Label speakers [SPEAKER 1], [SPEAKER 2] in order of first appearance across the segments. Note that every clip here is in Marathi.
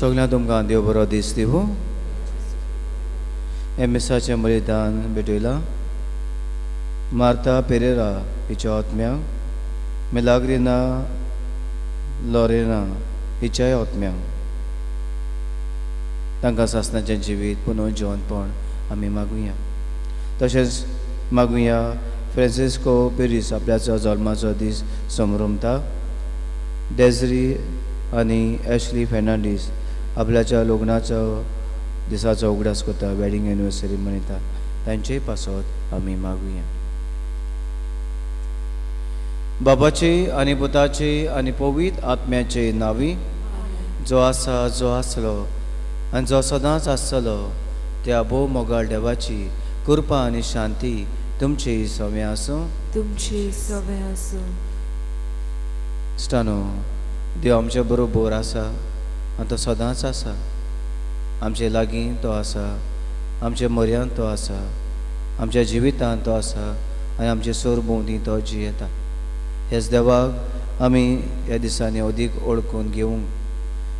[SPEAKER 1] सगळ्यांक तुमकां देव बरो दीस दिवं. हे मिसाचें बलिदान भेटयलां मार्ता पेरेरा हिच्या आत्म्यांक, मिलाग्रिना लॉरेना हिच्याय आत्म्यांक, तांकां सासणाचें जिवीत पुनः जिवनपण आमी मागुया. तशेंच मागुया फ्रांसिस्को पेरीस आपल्याचो जल्माचो दीस समरुमता. डेझरी आनी ॲशली फेर्नांडीस आपल्याच्या लग्नाचो दिसाचो उगडास करता, वेडिंग एनिवर्सरी मनयता. तांचेय पासत आमी मागुया. बाबाचे आनी पुताचे आनी पवित्र आत्म्याचे नांवी, जो आसा, जो आसलो आनी जो सदांच आसतलो, त्या भोव मोगाळ देवाची कृपा आनी शांती तुमचे सवे आसूं.
[SPEAKER 2] तुमचे सवे आसूं.
[SPEAKER 1] स्टानो, देव आमच्या बरोबर आसा आनी तो सदांच आसा. आमचे लागीं तो आसा, आमच्या मऱ्यांत तो आसा, आमच्या जिवितांत तो आसा आनी आमचे सोरभोंवती तो जियेता. हेच देवाक आमी ह्या दिसांनी अदीक ओळखून घेवंक,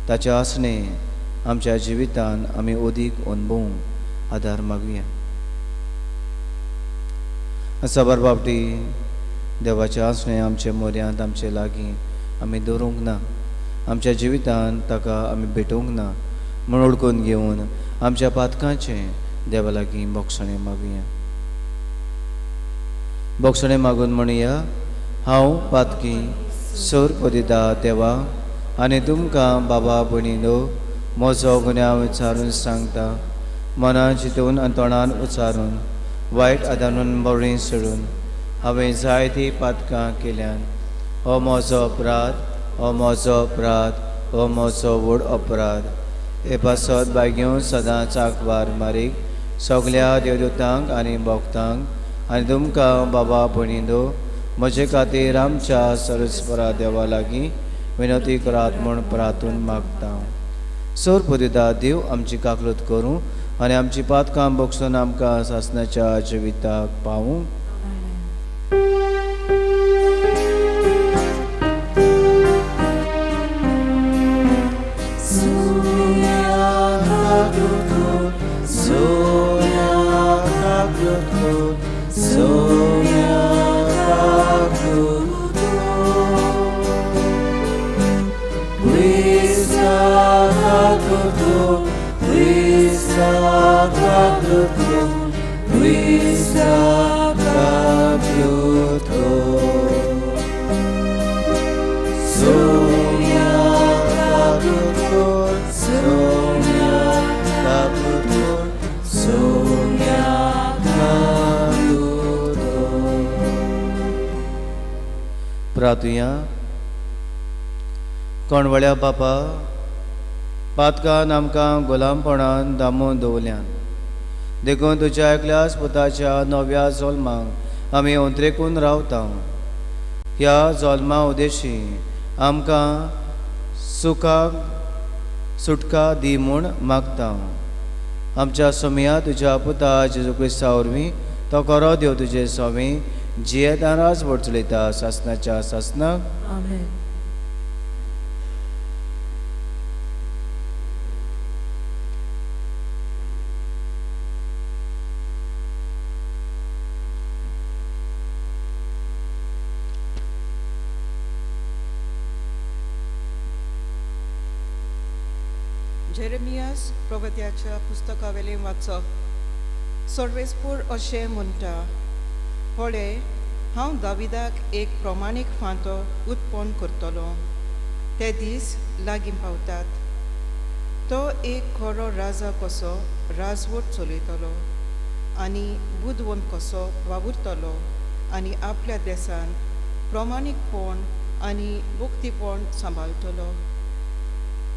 [SPEAKER 1] ताचे आसणे आमच्या जिवितांत आमी अदीक अणभवूंक आदार मागुया. साबार बाबटी देवाचे आसणे आमचे मऱ्यांत, आमचे लागीं आमी दवरूंक ना, आमच्या जिवितांत ताका आमी भेटोवंक ना म्हूण ओळखून घेवन आमच्या पातकांचें देवा लागीं बोगसणें मागुया. बोगसणें मागून म्हणुया, हांव पातकी सोर दिता देवा आनी तुमकां बाबा भयणीनो म्हजो गुन्यांव विचारून सांगता. मनान चिंतून आनी तोंडान उच्चारून वायट आदारून बरें सोडून हांवें जायतीं पातकां केल्यान. हो म्हजो अपराध, हो म्हजो अपराध, हो म्हजो व्हड अपराध. हे पासत बायग्यो सदांच आंकवार मारीक सगल्या देवदूतांक आनी भक्तांक आनी तुमकां बाबा भयणीनो म्हजे खातीर आमच्या सरस्वरा देवा लागीं विनंती करात म्हूण प्रार्थून मागता. सोर पुदिता देव आमची काकलूत करूं आनी आमची पातकां बोगसून आमकां सासणाच्या जिविताक पावूं. प्रार्थुया. कोणवळ्या बापा, पातकान आमकां गुलामपणान दामून दवरल्यान देखून तुज्या एकल्याच पुताच्या नव्या जल्माक आमी अंतरेकून रावता. ह्या जल्मा उदेशी आमकां सुखाक सुटका दी म्हूण मागता. आमच्या समया तुज्या पुता जेजू क्रिस्ता वरवीं तो खरो देव तुजे सवे जियेदाराच वडचलयता सासणाच्या सासणाक.
[SPEAKER 2] आमेन.
[SPEAKER 3] जेरेमियास प्रवक्त्याच्या पुस्तकावेलें वाचप. सर्वेस्पूर अशें म्हणटा, पळय, हांव दाविदाक एक प्रमाणीक फांतो उत्पन्न करतलो. ते दीस लागीं पावतात. तो एक खरो राजा कसो राजवट चलयतलो आनी बुदवंत कसो वावुरतलो आनी आपल्या देशांत प्रमाणीकपण आनी भक्तीपण सांबाळटलो.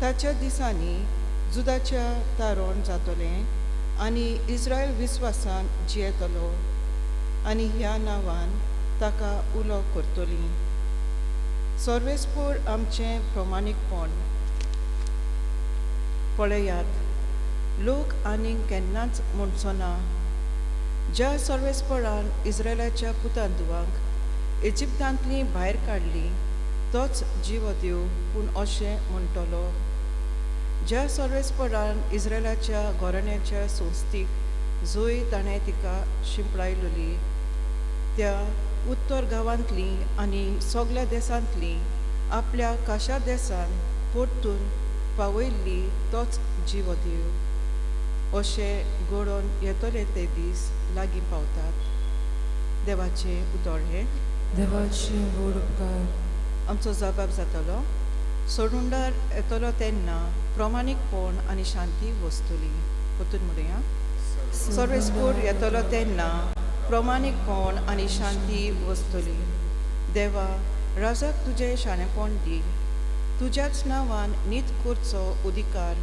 [SPEAKER 3] ताच्या दिसांनी जुदाच्या तारण जातलें आनी इस्रायल विस्वासान जियेतलो आनी ह्या नांवान ताका उलो करतली. सर्वेस्पूर आमचें प्रमाणीकपण. पळयात, लोक आनीक केन्नाच म्हणचो ना, ज्या सर्वेस्परान इस्रायलाच्या पुतांदुवांक इजिप्तांतली भायर काडली तोच जिवो दिव, पूण अशें म्हणटलो, ज्या सर्वेस्परान इस्रायलाच्या घराण्याच्या संस्थीक जंय ताणें तिका शिंपडायलोली त्या उत्तर गांवांतली आनी सगळ्या देशांतली आपल्या काशा देशांत परतून पावयल्ली तोच जीव देव अशें घडोवन येतले ते दीस लागीं पावतात. देवाचें उतर हें
[SPEAKER 2] देवाचे व्हड उपकार.
[SPEAKER 3] आमचो जबाब जातलो. सोडूंडार येतलो तेन्ना प्रमाणीकपण आनी शांती वस्तुली. परतून म्हणया सर्वेस्पूर येतलो तेन्ना प्रमाणीकपण आनी शांती वस्तुली. देवा राजाक तुजें शाणेपण दी. तुज्याच नांवान नीत करचो अधिकार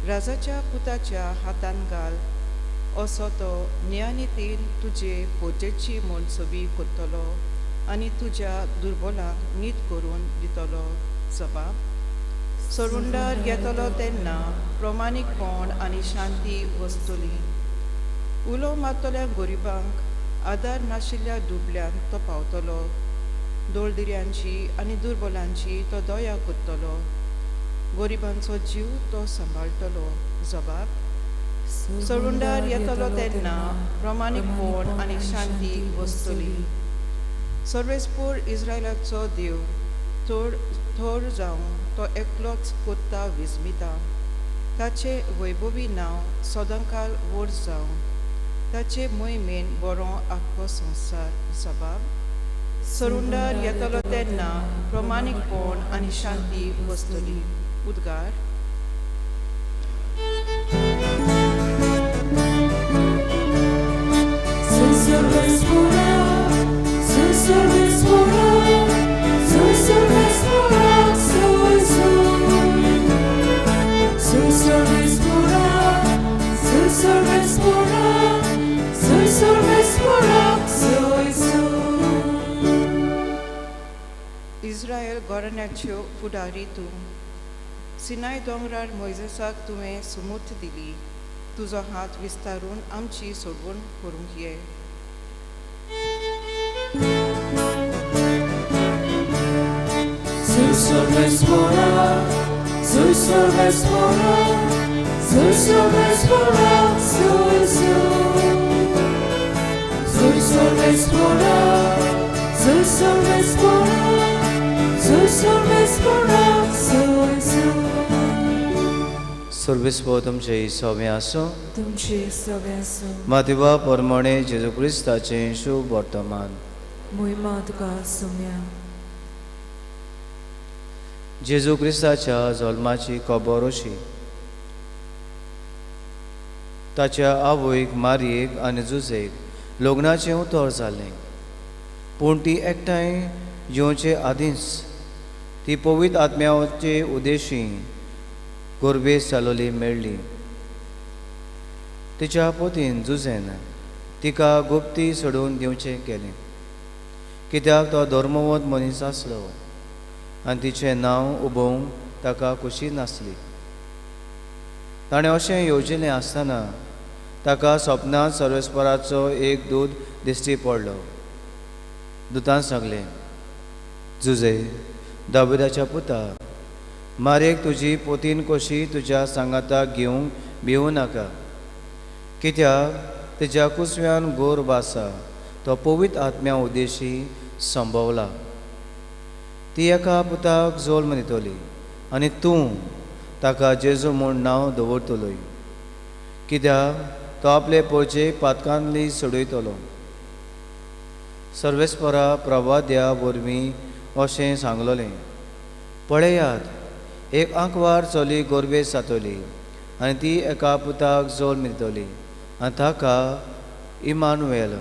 [SPEAKER 3] राजाच्या पुताच्या हातान घाल. असो तो न्यायनितीन तुजे पोजेची मनसबी करतलो आनी तुज्या दुर्बलांक नीत करून दितलो. जबाब सोडूंडार येतलो तेन्ना प्रमाणीकपण आनी शांती वस्तुली. उलो मारतल्या गरिबांक आदार नाशिल्ल्या दुबल्यांक तो पावतलो. दोळदिऱ्यांची आनी दुर्बलांची तो दया करतलो. गरिबांचो जीव तो सांबाळटलो. जबाब सोडूंडार येतलो तेन्ना प्रमाणीकपण आनी शांती वस्तुली. सर्वेस्पूर इस्रायलाचो देव थोर जावन तो एकलोच कोत्ता विस्मिता. ताचे वैभवी नांव सदांकाळ व्हड जावन ताचे मोहिमेन बरो आख्खो संवसार. जबाब सोडूंडार येतलो तेन्ना प्रमाणीकपण आनी शांती वस्तुली. उद्गार इस्रायल घराण्याच्यो फुडारी तूं. सिनाय दोंगरार मोइजेसाक तुवें सुमूर्त दिली. तुजो हात विस्तारून आमची सोडवण करूंक ये.
[SPEAKER 1] सर्वेस्पो तुमचे सौम्य आसूं.
[SPEAKER 2] तुमचे सगळे आसूं.
[SPEAKER 1] मातिवा परमणे जेजू क्रिस्ताचें शुभ वर्तमान.
[SPEAKER 2] महिमा तुका सौम्या.
[SPEAKER 1] जेजू क्रिस्ताच्या जल्माची खबर अशी. ताच्या आवयक मारयेक आनी जुजेक लग्नाचें उतर जालें. पूण ती एकठांय येवचे आदींच ती पवित्र आत्म्याचे उद्देशी गोरबेस जालोली मेळ्ळी. तिच्या पोतीन जुजेन तिका गुप्ती सोडून दिवचें केलें. कित्याक तो धर्मवंत मनीस आसलो आनी तिचें नांव उबोवंक ताका खुशी नासली. ताणें अशें येवजिल्लें आसतना ताका सपनांत सर्वेस्पराचो एक दूत दिश्टी पडलो. दुतान सांगलें, जुजे दाविदाच्या पुता, मारेक तुजी पोतीन कशी तुज्या सांगाताक घेवंक भिवू नाका. कित्याक तिच्या कुसव्यान गोरब आसा तो पवित्र आत्म्या उद्देशी संभवला. ती एका पुताक जल्म दितली आनी तूं ताका जेजू म्हूण नांव दवरतलोय. कित्याक तो आपले पोरचे पातकांतली सोडयतलो. सर्वेस्परा प्रवाद्या वरवीं अशें सांगलोलें, पळयात एक आंकवार चली गोरबेस जातली आनी ती एका पुताक जल्म दितली आनी ताका इमानुएल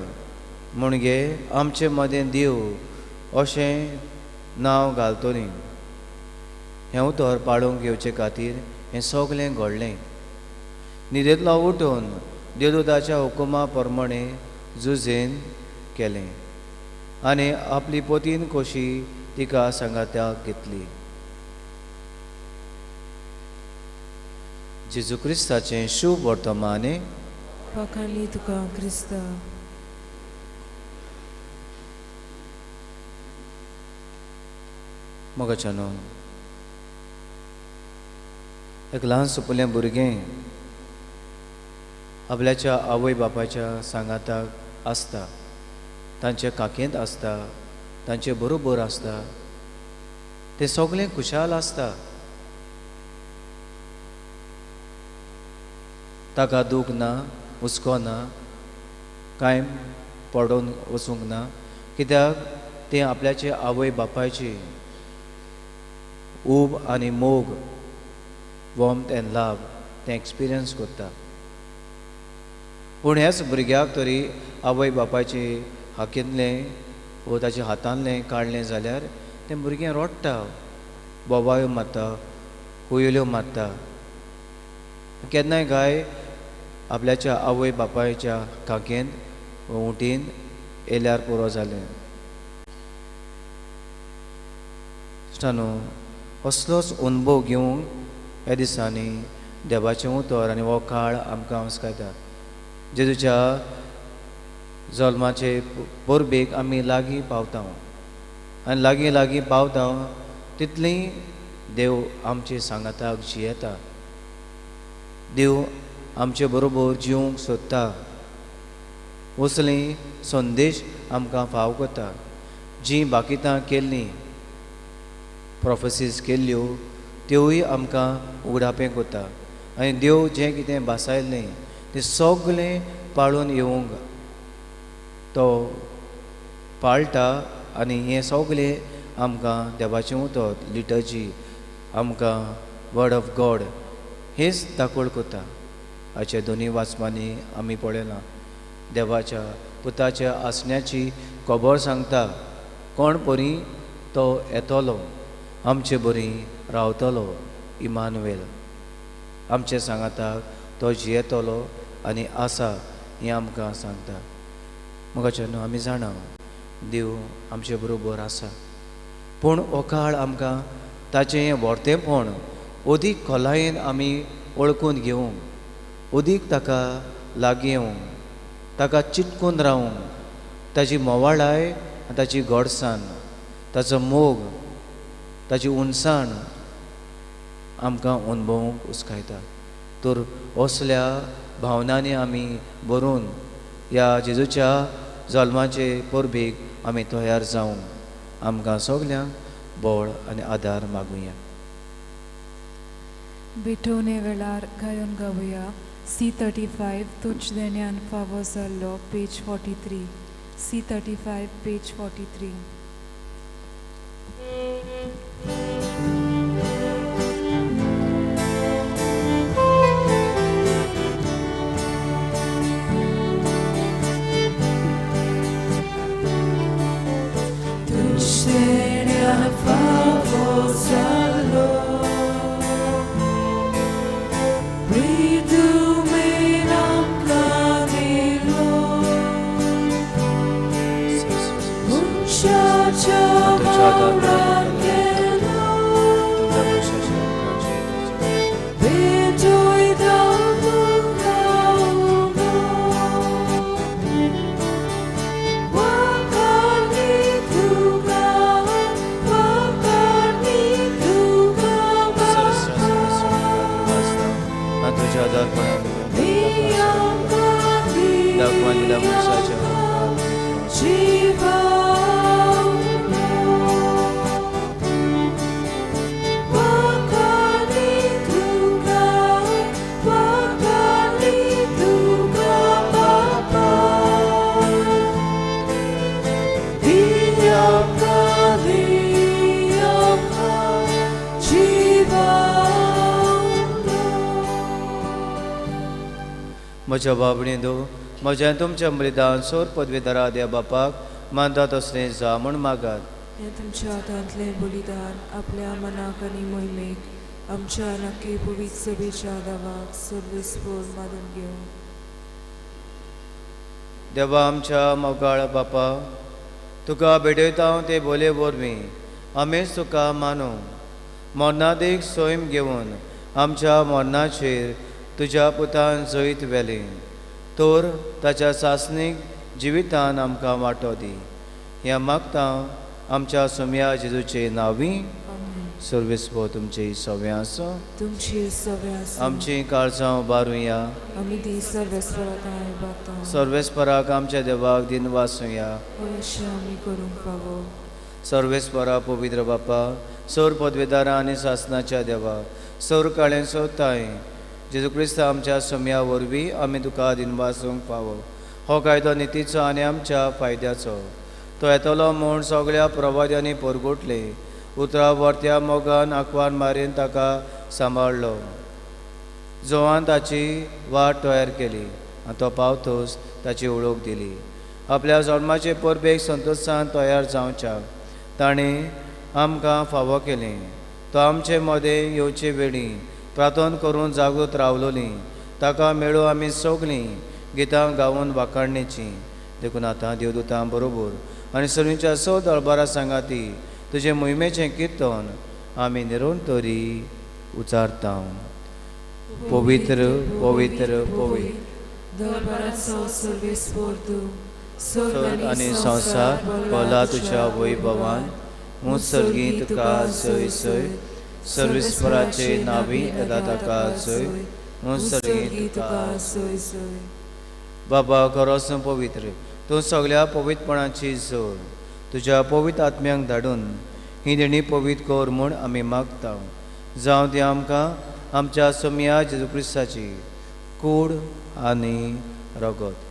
[SPEAKER 1] म्हणजे आमचे मदें देव अशें नांव घालतलीं. हें उतर पाळूंक घेवचे खातीर हें सगलें घडलें. न्हिदेंतलो उठून देवदूताच्या हुकुमा प्रमाणे जुजेन केलें आनी आपली पोतीन कशी तिका सांगात्याक घेतली. जेजू क्रिस्ताचें शुभ वर्तमान.
[SPEAKER 2] पाखाली तुका क्रिस्ता.
[SPEAKER 1] मोगाच्यानो एक ल्हान सुपुलें भुरगें आपल्याच्या आवय बापायच्या सांगाताक आसता, तांचे काकेंत आसता, तांचे बरोबर आसता, ते सगळें खुशाल आसता. ताका दूख ना, हुस्को ना, कांय पडोवन वचूंक ना, कित्याक ते आपल्याचे आवय बापायची ऊब आनी मोग, वॉर्मथ एंड लव ते एक्सपिरियन्स करता. पूण हेच भुरग्याक तरी आवय बापायचे हातींतलें वो ताच्या हातांतलें काडलें जाल्यार तें भुरगें रडटा, बोबायो मारता, कुयल्यो मारता. केन्नाय गाय आपल्याच्या आवय बापायच्या काकेंत उठीन येयल्यार पुरो जालें. न्हू असलोच अनुभव घेवंक ह्या दिसांनी देवाचें उतर आनी हो काळ आमकां उस्कायता. जेजूच्या जल्माचे परबेक आमी लागीं पावता आनी लागीं लागीं पावता तितली देव आमचे सांगाताक जियेता. देव आमचे बरोबर जिवंक सोदता. असली संदेश आमकां फाव करता. जी बाकीतां केल्लीं प्रोफेसीज केल्ल्यो त्योय आमकां उगडापें करता. आनी देव जें कितें भासायल्लें तें सगळें पाळून येवंक तो पाळटा. आनी हें सगळें आमकां देवाचें उतर, लिटर्जी, आमकां वर्ड ऑफ गॉड हेच दाखोळ करता. हाचे दोनी वाचमांनी आमी पळयलां. देवाच्या पुताच्या आसण्याची खबर सांगता. कोण परी तो येतलो, आमचे बरी रावतलो, इमानुएल. आमचे सांगाताक तो जियेतलो आनी आसा हें आमकां सांगता. म्हाका न्हू आमी जाणा देव आमचे बरोबर आसा. पूण हो काळ आमकां ताचें हें व्हडतेपण अदीक खोलायेन आमी वळखून घेवंक, अदीक ताका लागीं येवंक, ताका चिटकून रावंक, ताची मोवाळाय, ताची गोडसाण, ताचो मोग, ताची उंचाण आमकां अणभवूंक उस्कायता. तर असल्या भावनांनी आमी भरून ह्या जेजूच्या जल्माचे परबेक आमी तयार जावंक आमकां सगल्यांक बळ आनी आदार मागुया.
[SPEAKER 2] बेटोने वेळार गायन गावया C35 तुझ देण्यान फावो जाल्लो पेज 43. C35 page 43.
[SPEAKER 1] म्हज्या बाबणींदो, म्हज्या तुमच्या बलिदान सोर पदवीधरा देव बापाक मानता तसलें जा म्हूण मागात.
[SPEAKER 2] हें तुमच्या हातांतलें बलिदान आपल्या मनाक आनी मोहिमेक आमच्या नक्की पवित्र सभेच्या दावाक सर्वेस्पोर मानून घेवं.
[SPEAKER 1] देवा आमच्या मोगाळ बापा, तुका भेटयता ते बोले वरवीं आमीच तुका मानू. मरणादीक सोयम घेवन आमच्या मरणाचेर तुज्या पुतान जैत वेलें, तर ताच्या सासणीक जिवितान आमकां वांटो दी. हें मागता आमच्या सुम्या जेजूचे नांवी. सर्वेस्पो तुमची सव्या आसूं
[SPEAKER 2] तुमची सवय आसूं
[SPEAKER 1] आमची काळजां उबारुया
[SPEAKER 2] आमी दी सर्वेस्पराकाय बागता
[SPEAKER 1] सर्वेस्पराक आमच्या देवाक दिन वासूया
[SPEAKER 2] अशें आमी करूंक फावो
[SPEAKER 1] सर्वेस्परा पवित्र बापा सौर पदवेदारा आनी शासनाच्या देवा सौर काळें सोताय जेजू क्रिस्त आमच्या सम्या वरवीं आमी तुका दिन वासूंक फावो हो कायदो नितीचो आनी आमच्या फायद्याचो तो येतलो म्हूण सगळ्या प्रवाद्यांनी परगोटले उतरा वर्त्या मोगान आंकवान मारीन ताका सांबाळलो जोवान ताची वाट तयार केली आनी तो पावतोच ताची वळख दिली आपल्या जल्माचे परबेक संतोशान तयार जावच्याक ताणें आमकां फावो केलें तो आमचे मदें येवचे वेळी प्रार्थना करून जागृत रावलोली ताका मेळून आमी सगळीं गितां गावून वाखाणणेची देखून आतां देवदूतां बरोबर आनी सगळींच्या सौ दळबारा सांगाती तुजे मोहिमेचें किर्तन आमी निरंतरी उचारता पवित्र पवित्र पवित्र
[SPEAKER 2] दरबाराचो सर्वेस्पोर तूं
[SPEAKER 1] स्वर्ग आनी संवसार भला तुज्या वैभवान मुसर्गी तुका जय जय सर्वेस्पराचे नावी येता ताका जय मुसर्गी तुका
[SPEAKER 2] जय जय
[SPEAKER 1] बाबा खरोच पवित्र तूं सगळ्या पवित्रपणाची जोड तुज्या पवित्र आत्म्यांक धाडून ही देणी पवित्र कर म्हूण आमी मागता जावं ती आमकां आमच्या सम्या जेजू क्रिस्ताची कूड आनी रगत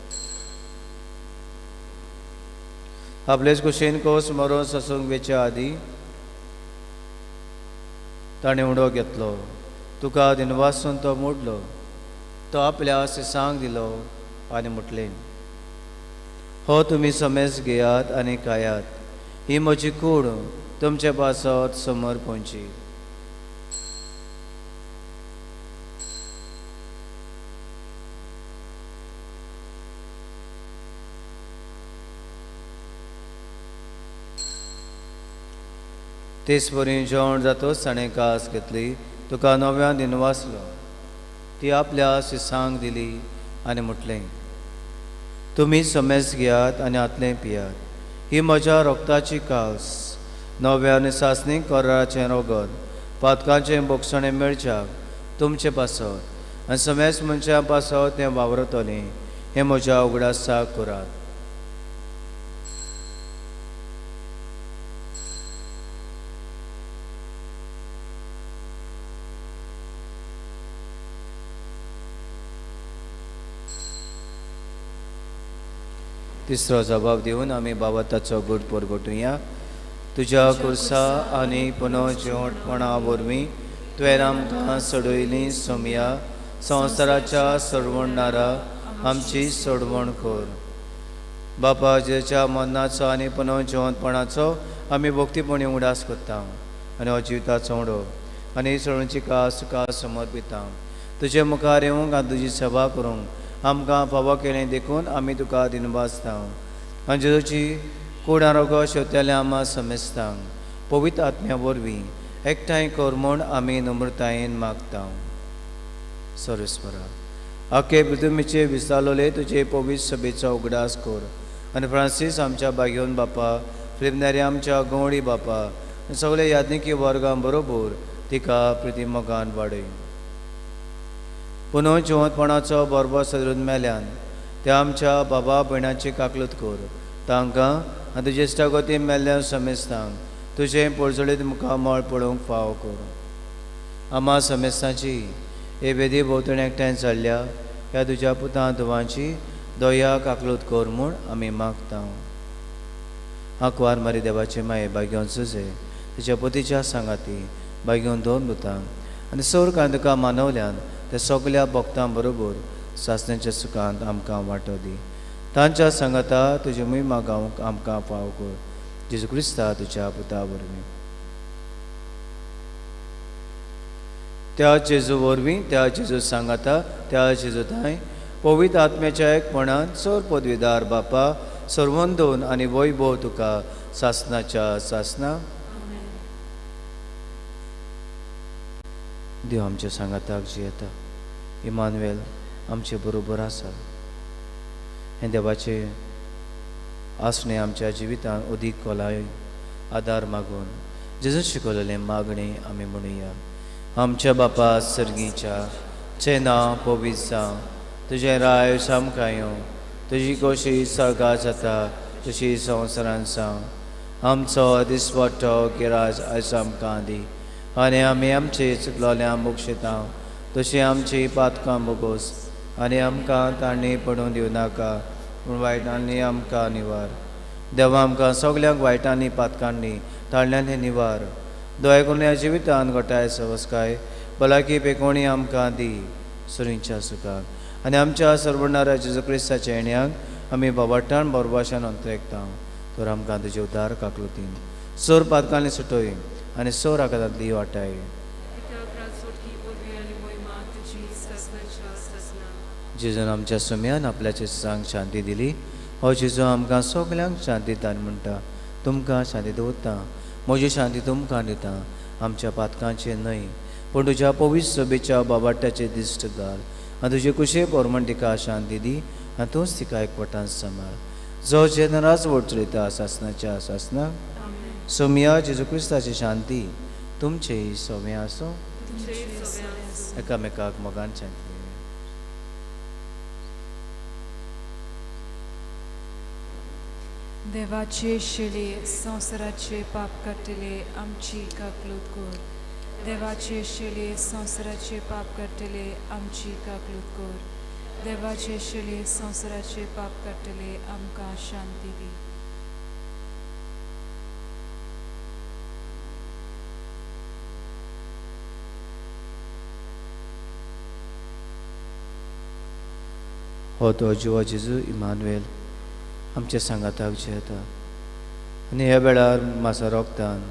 [SPEAKER 1] आपलेच कुशीन कोस मरून ससूंक वेच्या आदी ताणें उडो घेतलो तुका दिनवासून तो मोडलो तो आपल्या सिसांक दिलो आनी म्हटलें हो तुमी समेज घेयात आनी खायात ही म्हजी कूड तुमचे पासत समोर पोंची तेच परी जेवण जातोच ताणें कास घेतली तुका नव्यान दिनवासलो ती आपल्या सिसांक दिली आनी म्हटलें तुमी समेज घेयात आनी आतलें पियात ही म्हज्या रोगताची कास नव्यान सासणीक कराराचें रोगत पातकांचें बोगसणें मेळच्याक तुमचे पासत आनी समेज मनशां पासत तें वावरतलें हें म्हज्या उगडासाक करात तिसरो जबाब दिवन आमी बाबताचो गोड परगोटुया तुज्या कुर्सा आनी पुनो जेवणपणा वरवीं तुवें आमकां सोडयलीं सोमया संवसाराच्या सोडवणारा आमची सोडवण कर बापा जेच्या मरणाचो आनी पुनो जेवणपणाचो आमी भक्तीपणी उडास करता आनी हो जिविताचो उडो आनी सोडूंची कास तुका समर्पिता तुजे मुखार येवंक आनी तुजी सेवा करूंक आमकां फावो केलें देखून आमी तुका दिनवासता आनी जेजूची कूड आरोग्य शेवतेलें आमां समेजता पवित्र आत्म्या वरवीं एकठांय कर म्हूण आमी नम्रतायेन मागता सर्वेस्परा आख्खे पृथ्वीचे विस्तारलोले तुजे पवित्र सभेचो उगडास कर आनी फ्रांसीस आमच्या बागेवन बापा फिलिपनेरी आमच्या गवळी बापा सगळे याज्ञिकी वर्गां बरोबर तिका प्रितीमोगान वाडय पुनो जिवंतपणाचो बरोबर सदरून मेल्यान त्या आमच्या बाबा भयणाची काकलूत कर तांकां आनी तुजे इश्टागोती मेल्ल्या समेस्तांक तुजें पडजडीत मुखार मळ पळोवंक फाव कर आमा समेस्तांची हे वेदी भोंवतणी एकठांय जाल्ल्या ह्या तुज्या पुतां धुवांची दोया काकलूत कर म्हूण आमी मागता आंकवार मारी देवाचे माये बागेवन सुजे तुज्या पतीच्या सांगाती बागेवन दोन पुतां आनी सौर कांदका मानवल्यान त्या सगळ्या भक्तां बरोबर सासणेच्या सुखांत आमकां वांटो दी तांच्या सांगाता तुजी महिमा गावंक आमकां फाव कर जेजू क्रिस्ता तुज्या पुता वरवीं त्या जेजू वरवीं त्या जेजू सांगाता त्या जेजू थंय पवित्र आत्म्याच्या एकपणान चोर पदवीदार बापा सर्वंदोन आनी वैभव तुका सासणाच्या सासना देव आमच्या सांगाताक जी येता इमानुएल आमचे बरोबर आसा हें देवाचे आसणे आमच्या जिवितांत अदीक खोलाय आदार मागून जेजू शिकवलेले मागणे आमी म्हणुया. आमच्या बापा सर्गीच्या चे नांव पवित्र जावं, तुजें राय सामकां येवं, तुजी कोशी सळगां जाता तशी संवसारांत जावं. आमचो दिसपट्टो गिराज आयज आमकां दी, आनी आमी आमची चुकलोल्यांक बक्षिता तशी आमची पातकां बोगोस, आनी आमकां तांणी पडूं दिवं नाका, पूण वायटांनी आमकां निवार. देवा आमकां सगल्यांक वायटांनी पातकांनी ताळल्यांनी निवार. दोय करून ह्या जिवितांत घोटाय सवस्काय भलायकी पेकोणी आमकां दी सुरींच्या सुखाक, आनी आमच्या सर्वणाऱ्या जेजू क्रिस्ताच्या येण्याक आमी बाबाटान बरभाशान अंतरेकता. तर आमकां तुजे उदार काकलुतीन सोर पातकांनी सुटोय आनी सोर आकारांतली वाटाय. जेजून आमच्या सुम्यान आपल्या चिसांक शांती दिली. हो जेजू आमकां सगल्यांक शांती दिता म्हणटा. तुमकां शांती दवरता, म्हजी शांती तुमकां दिता. आमच्या पातकांचे न्हय, पूण तुज्या पवित्र सोबेच्या बाबाट्याचे दिश्ट घाल, आनी तुजे कुशे पोरमण तिका शांती दी, आनी तूंच तिका एकवटान सांबाळ. जो जेन्नाच वोट चलयता सासनाच्या सासनाक सोम्या जेजू क्रिस्ताची शांती तुमचे सोम्या आसूं. एकामेकाक मोगान शांती.
[SPEAKER 2] देवाचे शेळे संवसाराचे पाप काडटले आमची काकलूत कोर. देवाचे शेळे संवसाराचे पाप काडटले आमची काकलूत कोर. देवाचे शेळे संवसाराचे पाप काडटले आमकां शांती दी.
[SPEAKER 1] हो तो जिवा जेजू इमानुएल आमच्या सांगाताक जेता, आनी ह्या वेळार मासा रोगतान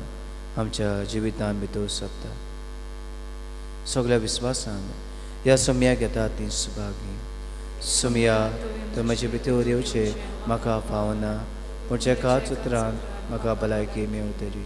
[SPEAKER 1] आमच्या जिवितान भितर सोदता. सगळ्या विस्वासान ह्या सोम्याक येता ती सुभागी. सोम्या, तर म्हजे भितर येवचे म्हाका फावना, पूण एकाच उतरान म्हाका भलायकी मेवतली.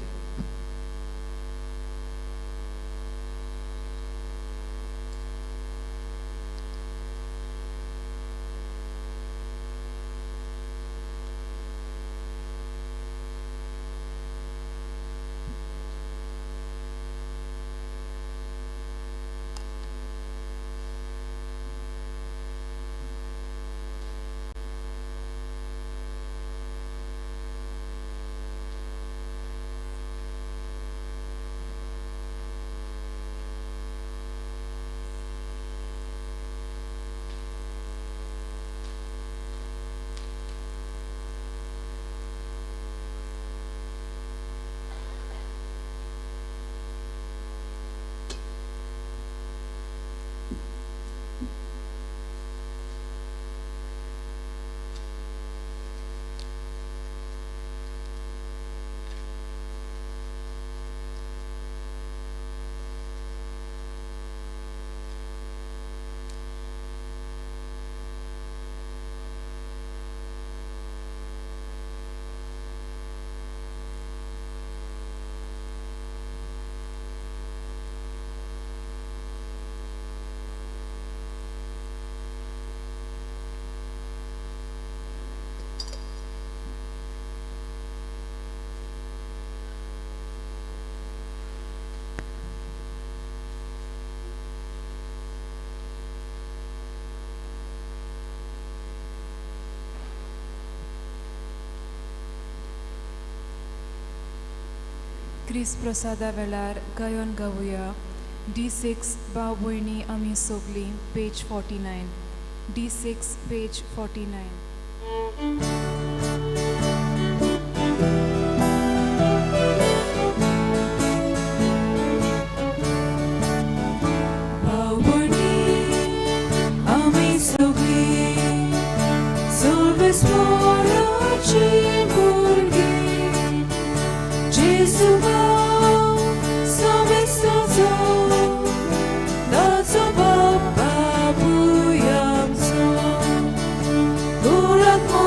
[SPEAKER 2] क्रिस प्रसादा वेळार गायन गावुया. D6 भाव भयणी आमी सोगलीं page 49. D6 page 49.
[SPEAKER 4] Burak mo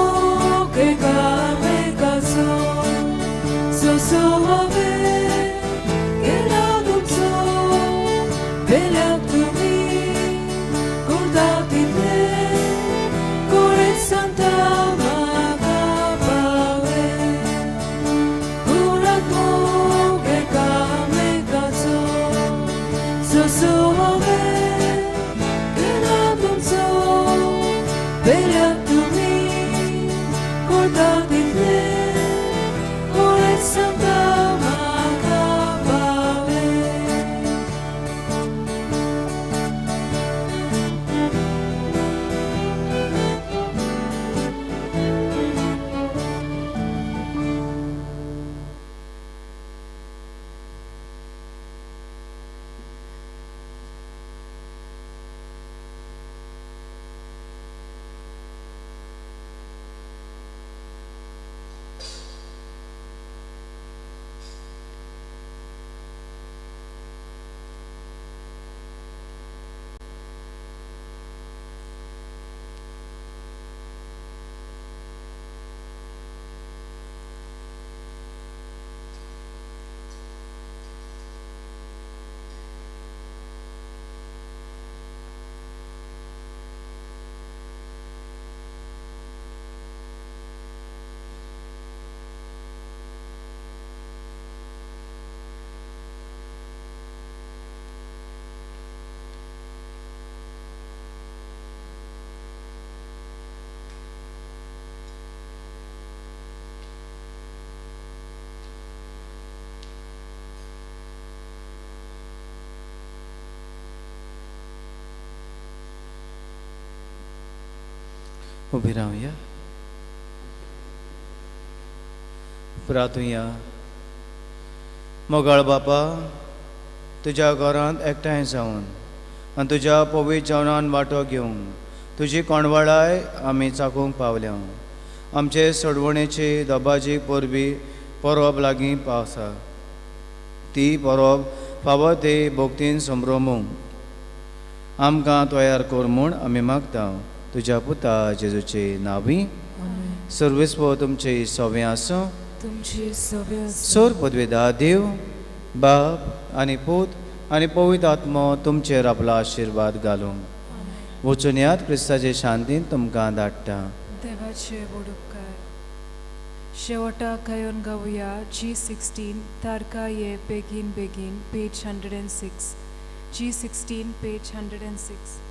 [SPEAKER 1] उबी रावया. प्रार्थुया. मोगाळ बापा, तुज्या घरांत एकठांय जावन आनी तुज्या पवित्र जेवणान वांटो घेवंक तुजी कोणवळाय आमी चाखूंक पावल्या. आमचे सोडवणेची दोबाजी परबी परब लागीं पावसा. ती परब फावो ते भोगतीन संभ्रमूंक आमकां तयार कर म्हूण आमी मागता. तुज्या पुता जेजूचे नांवी. सर्वेस्व तुमचे सवें आसूं.
[SPEAKER 2] तुमची सव्य
[SPEAKER 1] सोर पदवेदार देव, बाप आनी पूत आनी पवित्र आत्मो तुमचेर आपलो आशिर्वाद घालूं. वचून क्रिस्ताचे शांतीन तुमकां धाडटा.
[SPEAKER 2] देवाचे उपकार. शेवटाक येवन गावया G16 तारका ये बेगीन बेगीन पेज 106. G16 page 106.